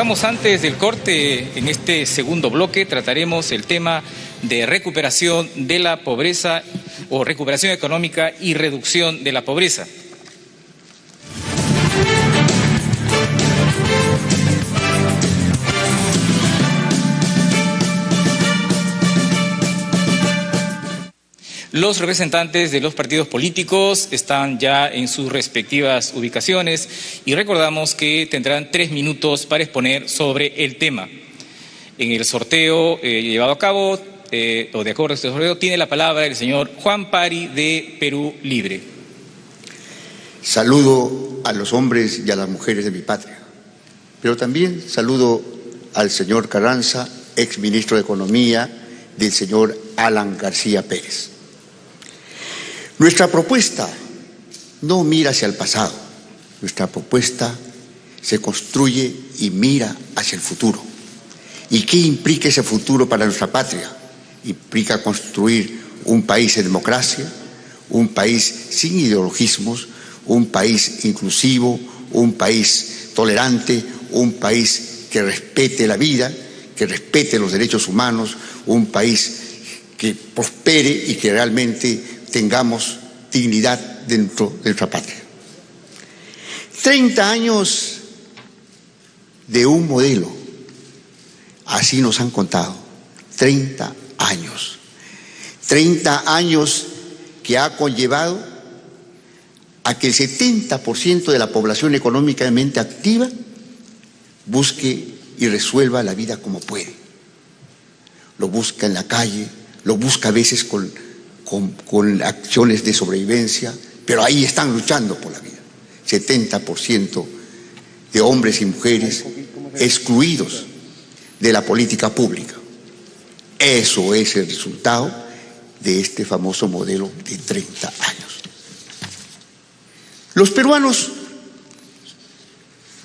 recordamos antes del corte, en este segundo bloque trataremos el tema de recuperación de la pobreza o recuperación económica y reducción de la pobreza. Los representantes de los partidos políticos están ya en sus respectivas ubicaciones y recordamos que tendrán 3 minutos para exponer sobre el tema. En el sorteo llevado a cabo, o de acuerdo a este sorteo, tiene la palabra el señor Juan Pari de Perú Libre. Saludo a los hombres y a las mujeres de mi patria, pero también saludo al señor Carranza, exministro de Economía del señor Alan García Pérez. Nuestra propuesta no mira hacia el pasado, nuestra propuesta se construye y mira hacia el futuro. ¿Y qué implica ese futuro para nuestra patria? Implica construir un país en democracia, un país sin ideologismos, un país inclusivo, un país tolerante, un país que respete la vida, que respete los derechos humanos, un país que prospere y que realmente tengamos dignidad dentro de nuestra patria. 30 años de un modelo, así nos han contado, 30 años. 30 años que ha conllevado a que el 70% de la población económicamente activa busque y resuelva la vida como puede. Lo busca en la calle, lo busca a veces con acciones de sobrevivencia, pero ahí están luchando por la vida. 70% de hombres y mujeres excluidos de la política pública. Eso es el resultado de este famoso modelo de 30 años. Los peruanos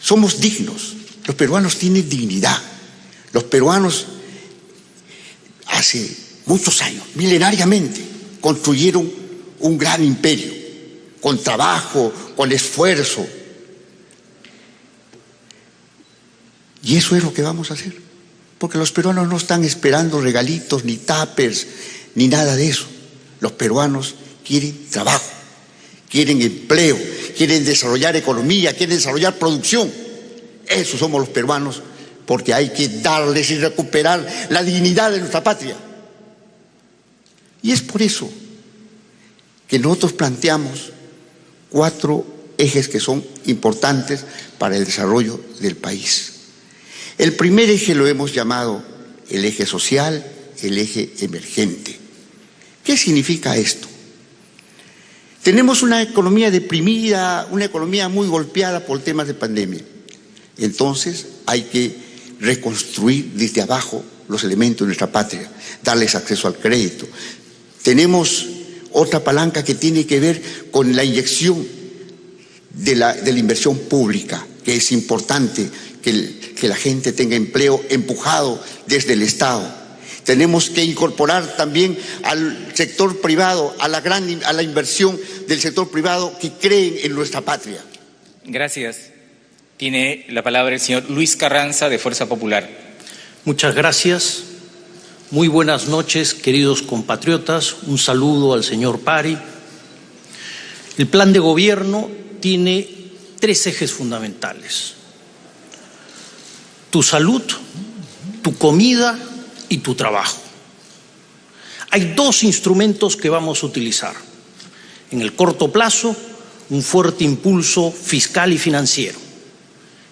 somos dignos, los peruanos tienen dignidad. Los peruanos hace muchos años, milenariamente, construyeron un gran imperio, con trabajo, con esfuerzo. Y eso es lo que vamos a hacer, porque los peruanos no están esperando regalitos, ni tuppers, ni nada de eso. Los peruanos quieren trabajo, quieren empleo, quieren desarrollar economía, quieren desarrollar producción. Esos somos los peruanos, porque hay que darles y recuperar la dignidad de nuestra patria. Y es por eso que nosotros planteamos 4 ejes que son importantes para el desarrollo del país. El primer eje lo hemos llamado el eje social, el eje emergente. ¿Qué significa esto? Tenemos una economía deprimida, una economía muy golpeada por temas de pandemia. Entonces hay que reconstruir desde abajo los elementos de nuestra patria, darles acceso al crédito. Tenemos otra palanca que tiene que ver con la inyección de la inversión pública, que es importante que la gente tenga empleo empujado desde el Estado. Tenemos que incorporar también al sector privado, a la inversión del sector privado que creen en nuestra patria. Gracias. Tiene la palabra el señor Luis Carranza, de Fuerza Popular. Muchas gracias. Muy buenas noches, queridos compatriotas. Un saludo al señor Pari. El plan de gobierno tiene 3 ejes fundamentales: tu salud, tu comida y tu trabajo. Hay 2 instrumentos que vamos a utilizar. En el corto plazo, un fuerte impulso fiscal y financiero.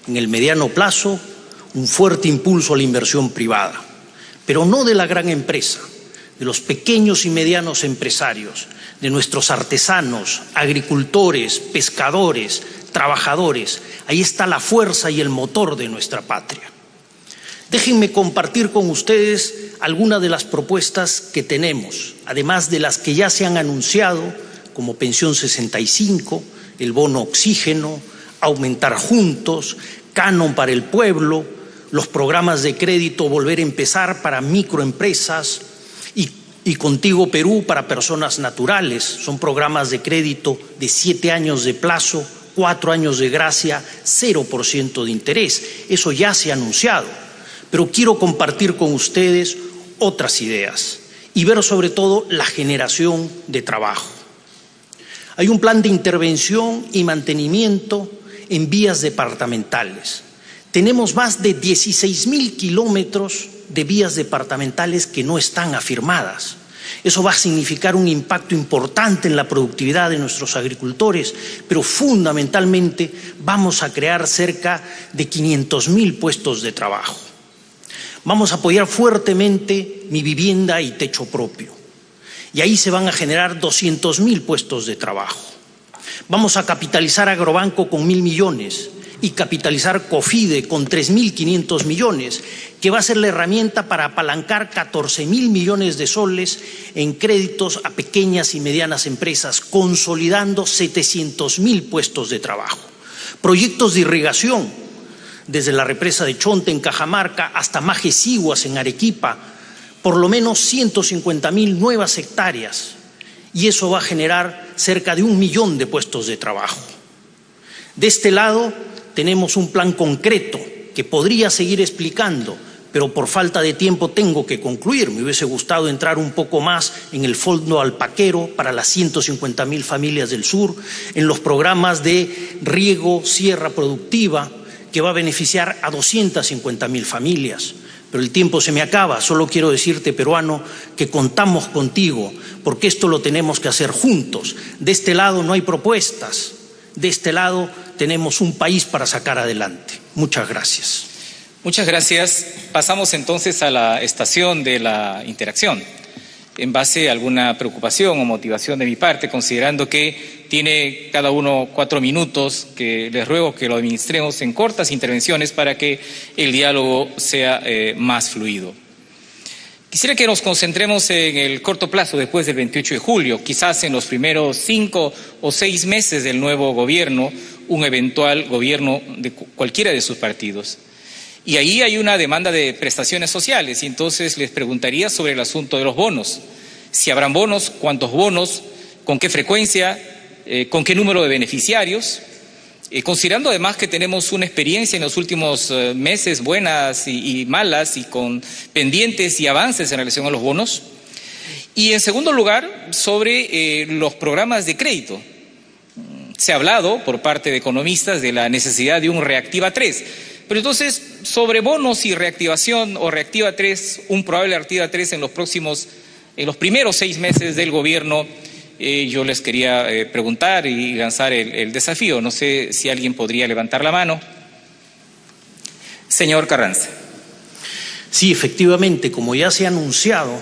En el mediano plazo, un fuerte impulso a la inversión privada, pero no de la gran empresa, de los pequeños y medianos empresarios, de nuestros artesanos, agricultores, pescadores, trabajadores. Ahí está la fuerza y el motor de nuestra patria. Déjenme compartir con ustedes algunas de las propuestas que tenemos, además de las que ya se han anunciado, como Pensión 65, el bono oxígeno, aumentar juntos, canon para el pueblo, los programas de crédito Volver a Empezar para microempresas y Contigo Perú para personas naturales. Son programas de crédito de 7 años de plazo 4 años de gracia, 0% de interés. Eso ya se ha anunciado. Pero quiero compartir con ustedes otras ideas y ver sobre todo la generación de trabajo. Hay un plan de intervención y mantenimiento en vías departamentales. Tenemos más de 16.000 kilómetros de vías departamentales que no están afirmadas. Eso va a significar un impacto importante en la productividad de nuestros agricultores, pero fundamentalmente vamos a crear cerca de 500.000 puestos de trabajo. Vamos a apoyar fuertemente Mi Vivienda y Techo Propio. Y ahí se van a generar 200.000 puestos de trabajo. Vamos a capitalizar Agrobanco con 1.000 millones y capitalizar COFIDE con 3.500 millones, que va a ser la herramienta para apalancar 14.000 millones de soles en créditos a pequeñas y medianas empresas, consolidando 700.000 puestos de trabajo. Proyectos de irrigación, desde la represa de Chonte en Cajamarca hasta Majesiguas en Arequipa, por lo menos 150.000 nuevas hectáreas, y eso va a generar cerca de 1 millón de puestos de trabajo. De este lado tenemos un plan concreto que podría seguir explicando, pero por falta de tiempo tengo que concluir. Me hubiese gustado entrar un poco más en el fondo alpaquero para las 150.000 familias del sur, en los programas de riego, sierra productiva, que va a beneficiar a 250.000 familias. Pero el tiempo se me acaba. Solo quiero decirte, peruano, que contamos contigo, porque esto lo tenemos que hacer juntos. De este lado no hay propuestas, de este lado tenemos un país para sacar adelante. Muchas gracias. Muchas gracias. Pasamos entonces a la estación de la interacción. En base a alguna preocupación o motivación de mi parte, considerando que tiene cada uno 4 minutos, que les ruego que lo administremos en cortas intervenciones para que el diálogo sea más fluido. Quisiera que nos concentremos en el corto plazo después del 28 de julio, quizás en los primeros 5 o 6 meses del nuevo gobierno, un eventual gobierno de cualquiera de sus partidos. Y ahí hay una demanda de prestaciones sociales, y entonces les preguntaría sobre el asunto de los bonos. Si habrán bonos, cuántos bonos, con qué frecuencia, con qué número de beneficiarios, considerando además que tenemos una experiencia en los últimos meses buenas y malas, y con pendientes y avances en relación a los bonos. Y en segundo lugar, sobre los programas de crédito. Se ha hablado por parte de economistas de la necesidad de un Reactiva 3. Pero entonces, sobre bonos y reactivación o Reactiva 3, un probable Reactiva 3 en los primeros 6 meses del gobierno, yo les quería preguntar y lanzar el desafío. No sé si alguien podría levantar la mano. Señor Carranza. Sí, efectivamente, como ya se ha anunciado,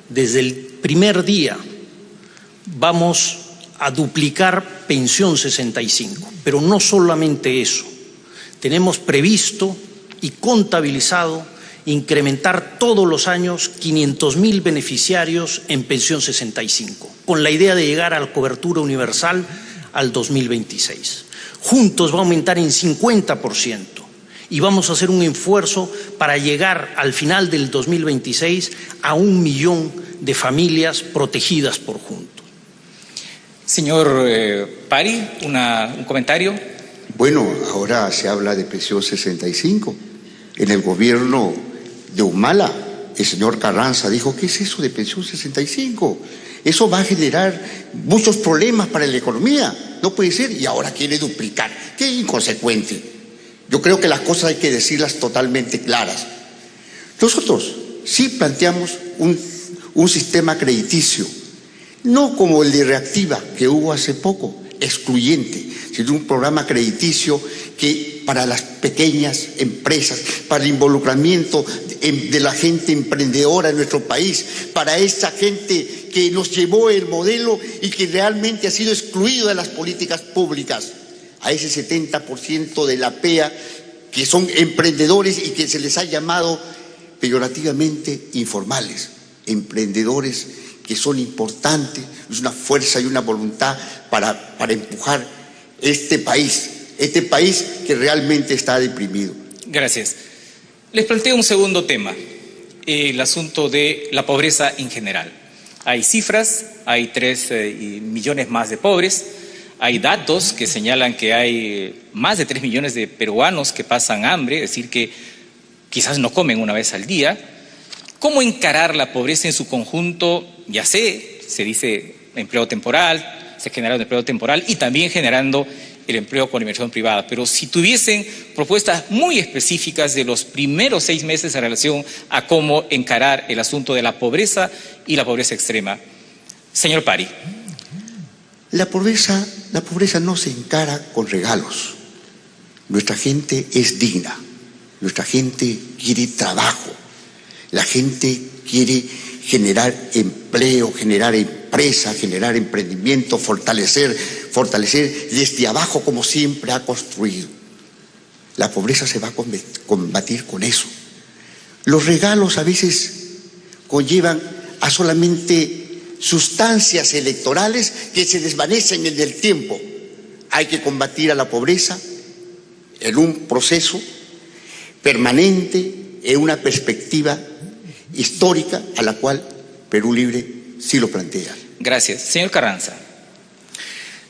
desde el primer día vamos a duplicar pensión 65, pero no solamente eso. Tenemos previsto y contabilizado incrementar todos los años 500.000 beneficiarios en pensión 65, con la idea de llegar a la cobertura universal al 2026. Juntos va a aumentar en 50% y vamos a hacer un esfuerzo para llegar al final del 2026 a 1 millón de familias protegidas por Juntos. Señor Pari, un comentario. Bueno, ahora se habla de pensión 65. En el gobierno de Humala, el señor Carranza dijo, ¿qué es eso de pensión 65? Eso va a generar muchos problemas para la economía. No puede ser, y ahora quiere duplicar. ¡Qué inconsecuente! Yo creo que las cosas hay que decirlas totalmente claras. Nosotros sí planteamos un sistema crediticio, no como el de Reactiva que hubo hace poco, excluyente, sino un programa crediticio que para las pequeñas empresas, para el involucramiento de la gente emprendedora en nuestro país, para esa gente que nos llevó el modelo y que realmente ha sido excluido de las políticas públicas, a ese 70% de la PEA que son emprendedores y que se les ha llamado peyorativamente informales, emprendedores que son importantes, es una fuerza y una voluntad para empujar este país que realmente está deprimido. Gracias. Les planteo un segundo tema, el asunto de la pobreza en general. Hay cifras, hay 3 millones más de pobres, Hay datos que señalan que hay más de 3 millones de peruanos que pasan hambre, es decir, que quizás no comen una vez al día. ¿Cómo encarar la pobreza en su conjunto? Ya sé, se dice empleo temporal, se genera el empleo temporal y también generando el empleo con inversión privada. Pero si tuviesen propuestas muy específicas de los primeros 6 meses en relación a cómo encarar el asunto de la pobreza y la pobreza extrema. Señor Pari. La pobreza no se encara con regalos. Nuestra gente es digna, nuestra gente quiere trabajo, la gente quiere generar empleo, generar empresa, generar emprendimiento, fortalecer desde abajo como siempre ha construido. La pobreza se va a combatir con eso. Los regalos a veces conllevan a solamente sustancias electorales que se desvanecen en el tiempo. Hay que combatir a la pobreza en un proceso permanente, en una perspectiva histórica a la cual Perú Libre sí lo plantea. Gracias. Señor Carranza.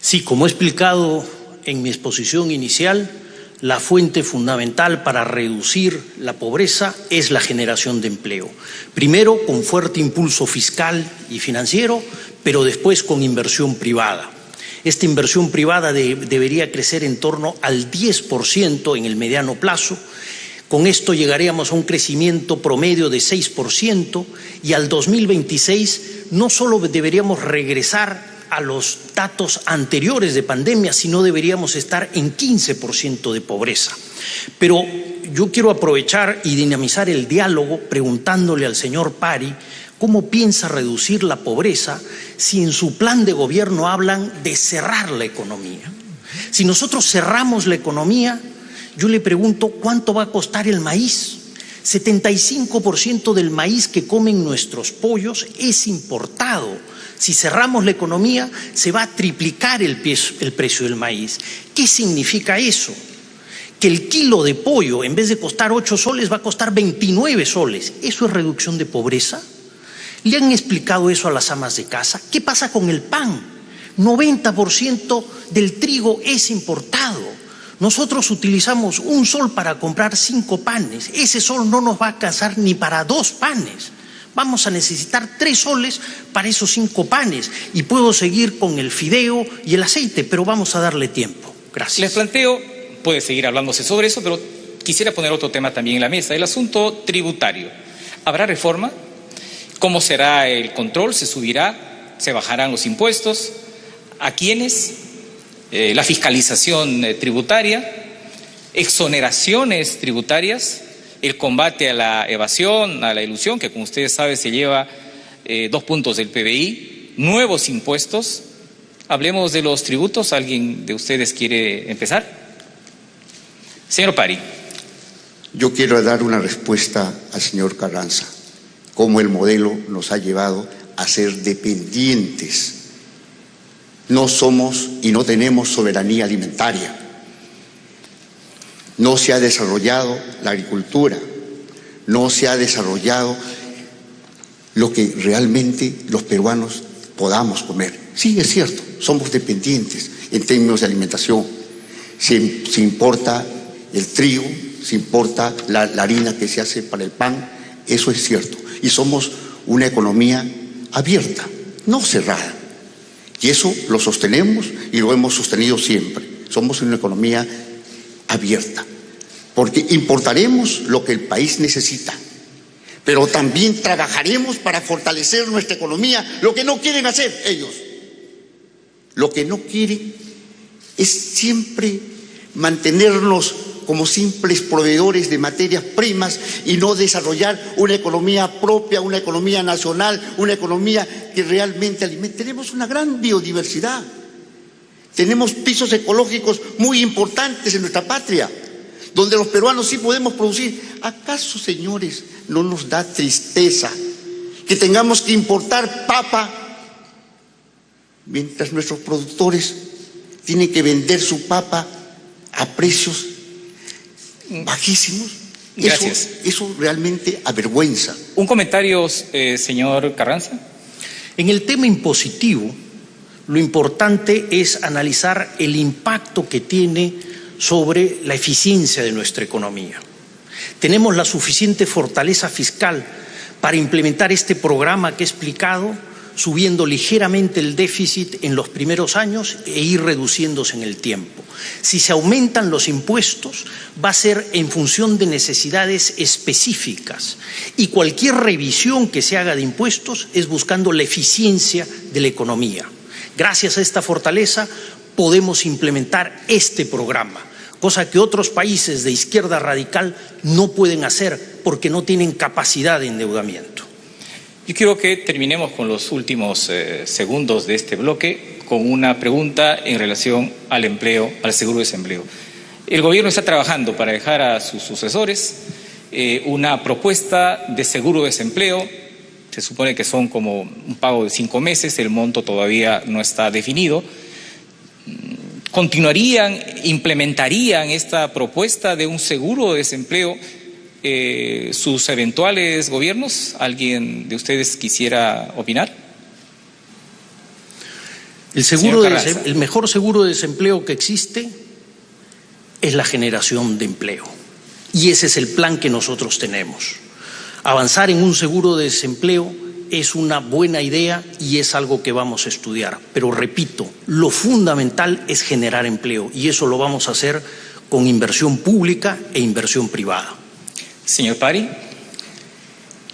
Sí, como he explicado en mi exposición inicial, la fuente fundamental para reducir la pobreza es la generación de empleo. Primero con fuerte impulso fiscal y financiero, pero después con inversión privada. Esta inversión privada debería crecer en torno al 10% en el mediano plazo. Con esto llegaríamos a un crecimiento promedio de 6% y al 2026 no solo deberíamos regresar a los datos anteriores de pandemia, sino deberíamos estar en 15% de pobreza. Pero yo quiero aprovechar y dinamizar el diálogo preguntándole al señor Pari cómo piensa reducir la pobreza si en su plan de gobierno hablan de cerrar la economía. Si nosotros cerramos la economía, yo le pregunto ¿cuánto va a costar el maíz? 75% del maíz que comen nuestros pollos es importado. Si cerramos la economía, se va a triplicar el precio del maíz. ¿Qué significa eso? Que el kilo de pollo, en vez de costar 8 soles, va a costar 29 soles. ¿Eso es reducción de pobreza? ¿Le han explicado eso a las amas de casa? ¿Qué pasa con el pan? 90% del trigo es importado. Nosotros utilizamos 1 sol para comprar 5 panes. Ese sol no nos va a alcanzar ni para 2 panes. Vamos a necesitar 3 soles para esos 5 panes. Y puedo seguir con el fideo y el aceite, pero vamos a darle tiempo. Gracias. Les planteo, puede seguir hablándose sobre eso, pero quisiera poner otro tema también en la mesa, el asunto tributario. ¿Habrá reforma? ¿Cómo será el control? ¿Se subirá? ¿Se bajarán los impuestos? ¿A quiénes? La fiscalización tributaria, exoneraciones tributarias, el combate a la evasión, a la ilusión, que como ustedes saben se lleva 2 puntos del PBI, nuevos impuestos. Hablemos de los tributos. ¿Alguien de ustedes quiere empezar? Señor Pari. Yo quiero dar una respuesta al señor Carranza, cómo el modelo nos ha llevado a ser dependientes. No somos y no tenemos soberanía alimentaria. No se ha desarrollado la agricultura, no se ha desarrollado lo que realmente los peruanos podamos comer. Sí, es cierto, somos dependientes en términos de alimentación. Se importa el trigo, se importa la harina que se hace para el pan, eso es cierto. Y somos una economía abierta, no cerrada. Y eso lo sostenemos y lo hemos sostenido siempre. Somos una economía abierta, porque importaremos lo que el país necesita, pero también trabajaremos para fortalecer nuestra economía, lo que no quieren hacer ellos. Lo que no quieren es siempre mantenernos como simples proveedores de materias primas y no desarrollar una economía propia, una economía nacional, una economía que realmente alimente. Tenemos una gran biodiversidad, tenemos pisos ecológicos muy importantes en nuestra patria, donde los peruanos sí podemos producir. ¿Acaso, señores, no nos da tristeza que tengamos que importar papa mientras nuestros productores tienen que vender su papa a precios bajísimos? Gracias. Eso realmente avergüenza. ¿Un comentario, señor Carranza? En el tema impositivo, Lo importante es analizar el impacto que tiene sobre la eficiencia de nuestra economía. Tenemos la suficiente fortaleza fiscal para implementar este programa que he explicado, subiendo ligeramente el déficit en los primeros años e ir reduciéndose en el tiempo. Si se aumentan los impuestos, va a ser en función de necesidades específicas, y cualquier revisión que se haga de impuestos es buscando la eficiencia de la economía. Gracias a esta fortaleza podemos implementar este programa, cosa que otros países de izquierda radical no pueden hacer porque no tienen capacidad de endeudamiento. Yo quiero que terminemos con los últimos segundos de este bloque con una pregunta en relación al empleo, al seguro de desempleo. El gobierno está trabajando para dejar a sus sucesores una propuesta de seguro de desempleo. Se supone que son como un pago de 5 meses, el monto todavía no está definido. ¿Continuarían, implementarían esta propuesta de un seguro de desempleo sus eventuales gobiernos? ¿Alguien de ustedes quisiera opinar? El mejor seguro de desempleo que existe es la generación de empleo. Y ese es el plan que nosotros tenemos. Avanzar en un seguro de desempleo es una buena idea y es algo que vamos a estudiar. Pero repito, lo fundamental es generar empleo, y eso lo vamos a hacer con inversión pública e inversión privada. Señor Pari.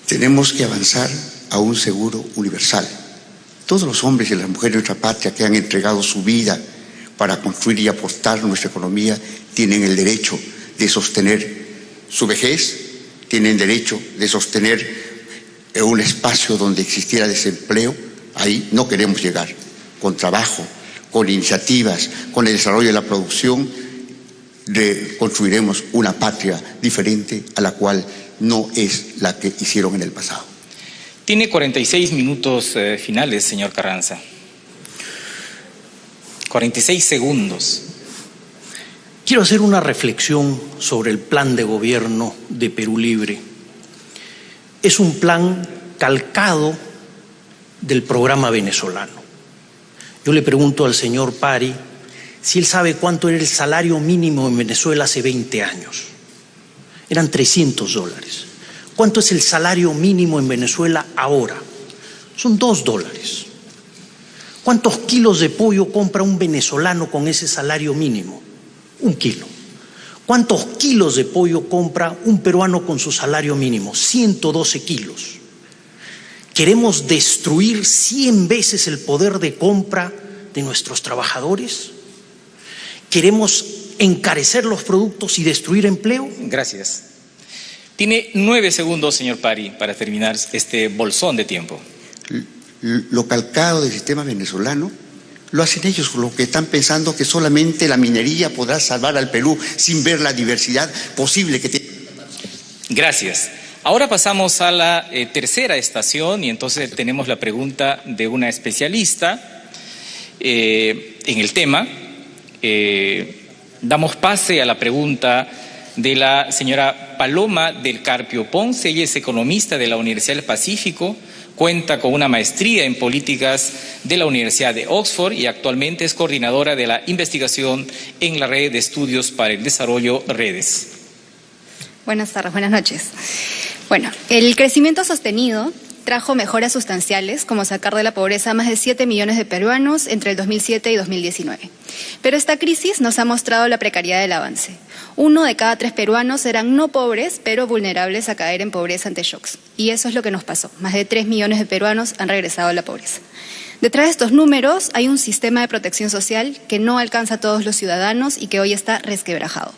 Tenemos que avanzar a un seguro universal. Todos los hombres y las mujeres de nuestra patria que han entregado su vida para construir y aportar nuestra economía tienen el derecho de sostener su vejez, tienen derecho de sostener un espacio donde existiera desempleo. Ahí no queremos llegar. Con trabajo, con iniciativas, con el desarrollo de la producción, construiremos una patria diferente a la cual no es la que hicieron en el pasado. Tiene 46 minutos finales, señor Carranza. 46 segundos. Quiero hacer una reflexión sobre el plan de gobierno de Perú Libre. Es un plan calcado del programa venezolano. Yo le pregunto al señor Pari si él sabe cuánto era el salario mínimo en Venezuela hace 20 años. Eran $300. ¿Cuánto es el salario mínimo en Venezuela ahora? Son $2. ¿Cuántos kilos de pollo compra un venezolano con ese salario mínimo? 1 kilo. ¿Cuántos kilos de pollo compra un peruano con su salario mínimo? 112 kilos. ¿Queremos destruir 100 veces el poder de compra de nuestros trabajadores? ¿Queremos encarecer los productos y destruir empleo? Gracias. Tiene 9 segundos, señor Pari, para terminar este bolsón de tiempo. Lo calcado del sistema venezolano lo hacen ellos, lo que están pensando que solamente la minería podrá salvar al Perú sin ver la diversidad posible que tiene. Gracias. Ahora pasamos a la tercera estación, y entonces tenemos la pregunta de una especialista en el tema. Damos pase a la pregunta de la señora Paloma del Carpio Ponce. Ella es economista de la Universidad del Pacífico, cuenta con una maestría en políticas de la Universidad de Oxford y actualmente es coordinadora de la investigación en la Red de Estudios para el Desarrollo Redes. Buenas tardes, buenas noches. Bueno, el crecimiento sostenido trajo mejoras sustanciales, como sacar de la pobreza a más de 7 millones de peruanos entre el 2007 y 2019. Pero esta crisis nos ha mostrado la precariedad del avance. 1 de cada 3 peruanos eran no pobres, pero vulnerables a caer en pobreza ante shocks. Y eso es lo que nos pasó. Más de 3 millones de peruanos han regresado a la pobreza. Detrás de estos números hay un sistema de protección social que no alcanza a todos los ciudadanos y que hoy está resquebrajado.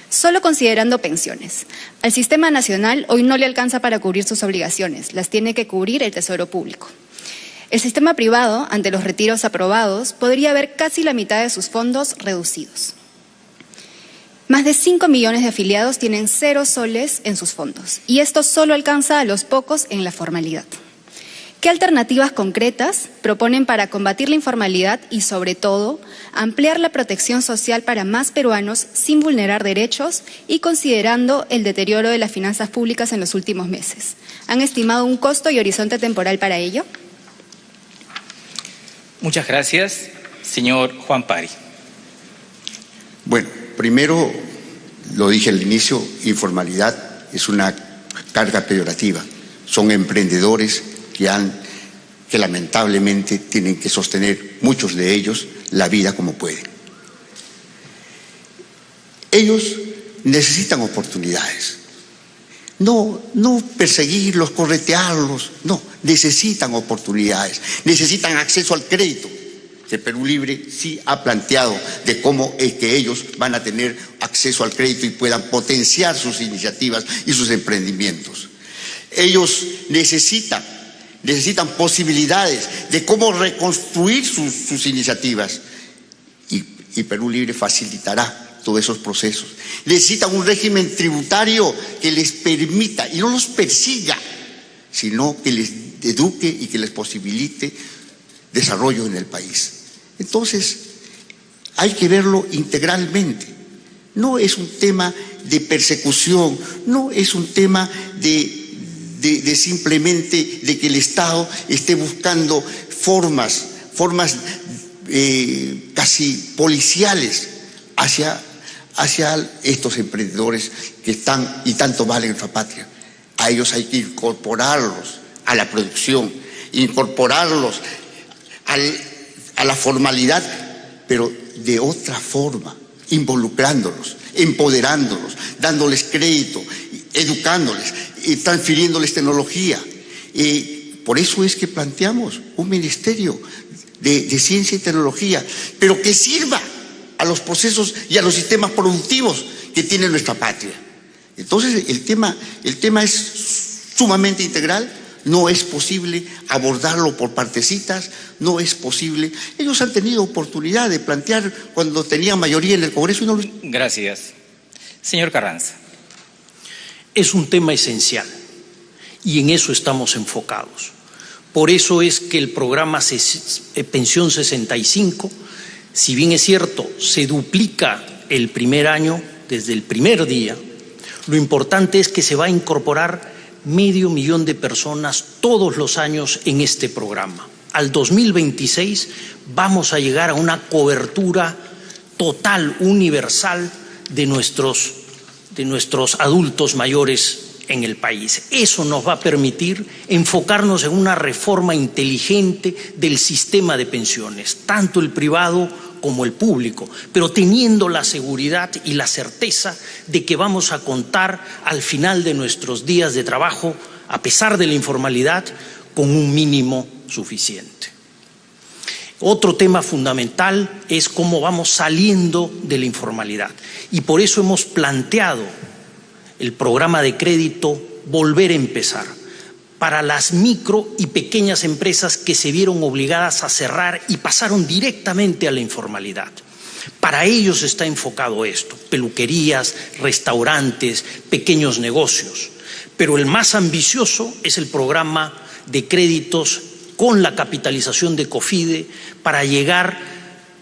Solo considerando pensiones. Al sistema nacional hoy no le alcanza para cubrir sus obligaciones, las tiene que cubrir el Tesoro Público. El sistema privado, ante los retiros aprobados, podría ver casi la mitad de sus fondos reducidos. Más de 5 millones de afiliados tienen 0 soles en sus fondos, y esto solo alcanza a los pocos en la formalidad. ¿Qué alternativas concretas proponen para combatir la informalidad y, sobre todo, ampliar la protección social para más peruanos sin vulnerar derechos y considerando el deterioro de las finanzas públicas en los últimos meses? ¿Han estimado un costo y horizonte temporal para ello? Muchas gracias. Señor Juan Pari. Bueno, primero, lo dije al inicio, informalidad es una carga peyorativa. Son emprendedores que lamentablemente tienen que sostener, muchos de ellos, la vida como pueden. Ellos necesitan oportunidades. No perseguirlos, corretearlos, no, necesitan oportunidades, necesitan acceso al crédito. Que Perú Libre sí ha planteado de cómo es que ellos van a tener acceso al crédito y puedan potenciar sus iniciativas y sus emprendimientos. Ellos necesitan posibilidades de cómo reconstruir sus iniciativas y Perú Libre facilitará todos esos procesos. Necesitan un régimen tributario que les permita y no los persiga, sino que les eduque y que les posibilite desarrollo en el país. Entonces, hay que verlo integralmente. No es un tema de persecución, no es un tema de simplemente de que el Estado esté buscando formas casi policiales hacia estos emprendedores que están y tanto valen en nuestra patria. A ellos hay que incorporarlos a la producción, incorporarlos a la formalidad, pero de otra forma, involucrándolos, empoderándolos, dándoles crédito, educándoles, transfiriéndoles tecnología. Por eso es que planteamos un ministerio de ciencia y tecnología, pero que sirva a los procesos y a los sistemas productivos que tiene nuestra patria. Entonces, el tema es sumamente integral. No es posible abordarlo por partecitas, no es posible. Ellos han tenido oportunidad de plantear cuando tenían mayoría en el Congreso y no lo... Gracias. Señor Carranza. Es un tema esencial y en eso estamos enfocados. Por eso es que el programa Pensión 65, si bien es cierto, se duplica el primer año, desde el primer día, lo importante es que se va a incorporar 500,000 de personas todos los años en este programa. Al 2026 vamos a llegar a una cobertura total, universal de nuestros adultos mayores en el país. Eso nos va a permitir enfocarnos en una reforma inteligente del sistema de pensiones, tanto el privado como el público, pero teniendo la seguridad y la certeza de que vamos a contar al final de nuestros días de trabajo, a pesar de la informalidad, con un mínimo suficiente. Otro tema fundamental es cómo vamos saliendo de la informalidad y por eso hemos planteado el programa de crédito Volver a Empezar para las micro y pequeñas empresas que se vieron obligadas a cerrar y pasaron directamente a la informalidad. Para ellos está enfocado esto, peluquerías, restaurantes, pequeños negocios. Pero el más ambicioso es el programa de créditos con la capitalización de COFIDE para llegar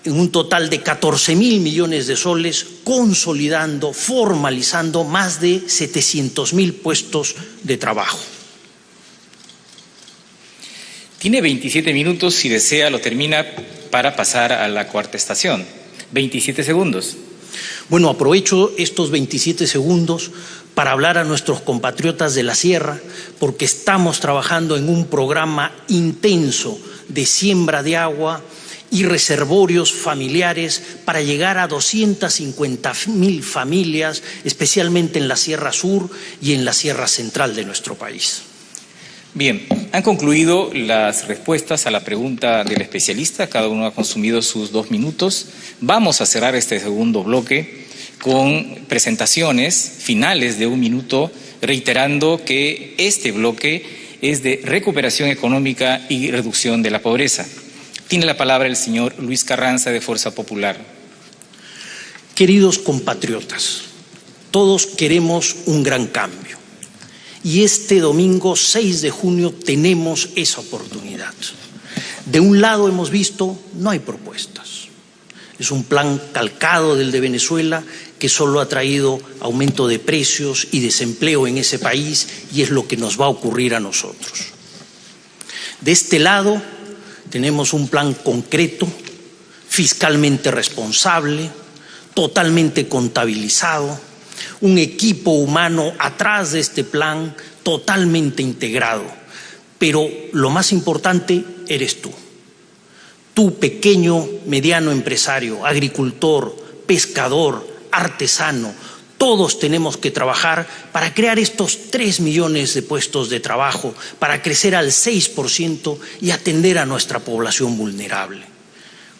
en un total de 14,000 millones de soles, consolidando, formalizando más de 700,000 puestos de trabajo. Tiene 27 minutos, si desea lo termina para pasar a la cuarta estación. 27 segundos. Bueno, aprovecho estos 27 segundos para hablar a nuestros compatriotas de la Sierra, porque estamos trabajando en un programa intenso de siembra de agua y reservorios familiares para llegar a 250,000 familias, especialmente en la Sierra Sur y en la Sierra Central de nuestro país. Bien, han concluido las respuestas a la pregunta del especialista. Cada uno ha consumido sus 2 minutos. Vamos a cerrar este segundo bloque con presentaciones finales de 1 minuto, reiterando que este bloque es de recuperación económica y reducción de la pobreza. Tiene la palabra el señor Luis Carranza, de Fuerza Popular. Queridos compatriotas, todos queremos un gran cambio. Y este domingo 6 de junio tenemos esa oportunidad. De un lado hemos visto, no hay propuestas. Es un plan calcado del de Venezuela que solo ha traído aumento de precios y desempleo en ese país y es lo que nos va a ocurrir a nosotros. De este lado Tenemos un plan concreto, fiscalmente responsable, totalmente contabilizado, un equipo humano atrás de este plan totalmente integrado. Pero lo más importante eres tú. Tú, pequeño, mediano empresario, agricultor, pescador, artesano, todos tenemos que trabajar para crear estos 3 millones de puestos de trabajo, para crecer al 6% y atender a nuestra población vulnerable.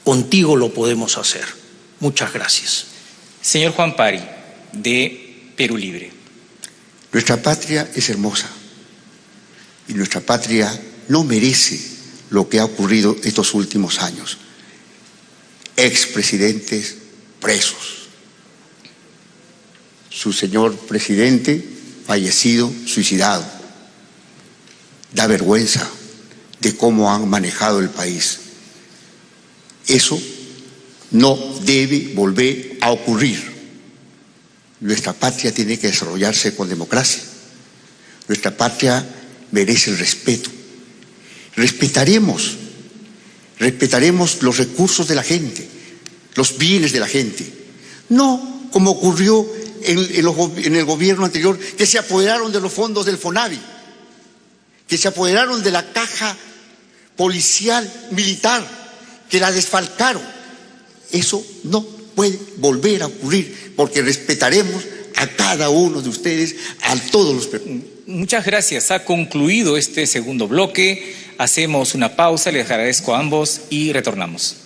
Contigo lo podemos hacer. Muchas gracias. Señor Juan Pari, de Perú Libre. Nuestra patria es hermosa y nuestra patria no merece lo que ha ocurrido estos últimos años. Expresidentes presos. Su señor presidente fallecido, suicidado. Da vergüenza de cómo han manejado el país. Eso no debe volver a ocurrir. Nuestra patria tiene que desarrollarse con democracia. Nuestra patria merece el respeto. Respetaremos los recursos de la gente, los bienes de la gente. No como ocurrió en el gobierno anterior, que se apoderaron de los fondos del FONAVI, que se apoderaron de la caja policial militar, que la desfalcaron. Eso no puede volver a ocurrir, porque respetaremos a cada uno de ustedes, a todos los peruanos. Muchas gracias. Ha concluido este segundo bloque. Hacemos una pausa. Les agradezco a ambos y retornamos.